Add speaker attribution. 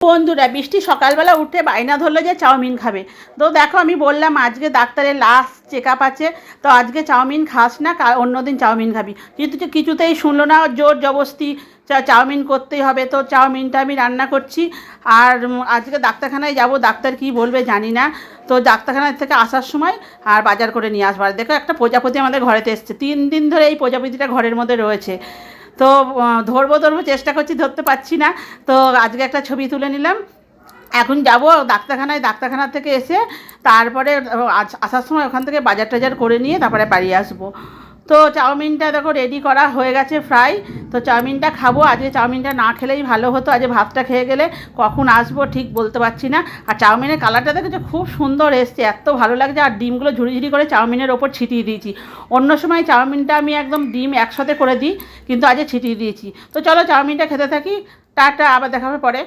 Speaker 1: বন্ধুরা, বৃষ্টি সকালবেলা উঠে বায়না ধরলো যে চাউমিন খাবে। তো দেখো, আমি বললাম আজকে ডাক্তারের লাস্ট চেক আপ আছে, তো আজকে চাউমিন খাস না, অন্যদিন চাউমিন খাবি। কিন্তু কিছুতেই শুনলো না, জোর জবরদস্তি চাউমিন করতেই হবে। তো চাউমিনটা আমি রান্না করছি। আর আজকে ডাক্তারখানায় যাব, ডাক্তার কি বলবে জানি না। তো ডাক্তারখানা থেকে আসার সময় আর বাজার করে নিয়ে আসবার। দেখো, একটা প্রজাপতি আমাদের ঘরেতে এসছে। 3 দিন ধরে এই প্রজাপতিটা ঘরের মধ্যে রয়েছে। তো ধরবো চেষ্টা করছি, ধরতে পারছি না। তো আজকে একটা ছবি তুলে নিলাম। এখন যাব ডাক্তারখানায়, ডাক্তারখানা থেকে এসে তারপরে আসার সময় ওখান থেকে বাজার টাজার করে নিয়ে তারপরে বাড়ি আসবো। তো চাউমিনটা দেখো রেডি করা হয়ে গেছে ফ্রাই। তো চাউমিনটা খাবো। আজকে চাউমিনটা না খেলেই ভালো হতো, আজকে ভাতটা খেয়ে গেলে কখন আসবো ঠিক বলতে পারছি না। আর চাউমিনের কালারটা দেখেছো, খুব সুন্দর এসছে, এত ভালো লাগছে। আর ডিমগুলো ঝুড়ি ঝুড়ি করে চাউমিনের ওপর ছিটিয়ে দিয়েছি। অন্য সময় চাউমিনটা আমি একদম ডিম একসাথে করে দিই, কিন্তু আজকে ছিটিয়ে দিয়েছি। তো চলো চাউমিনটা খেতে থাকি। টাটা, আবার দেখা হবে পরে।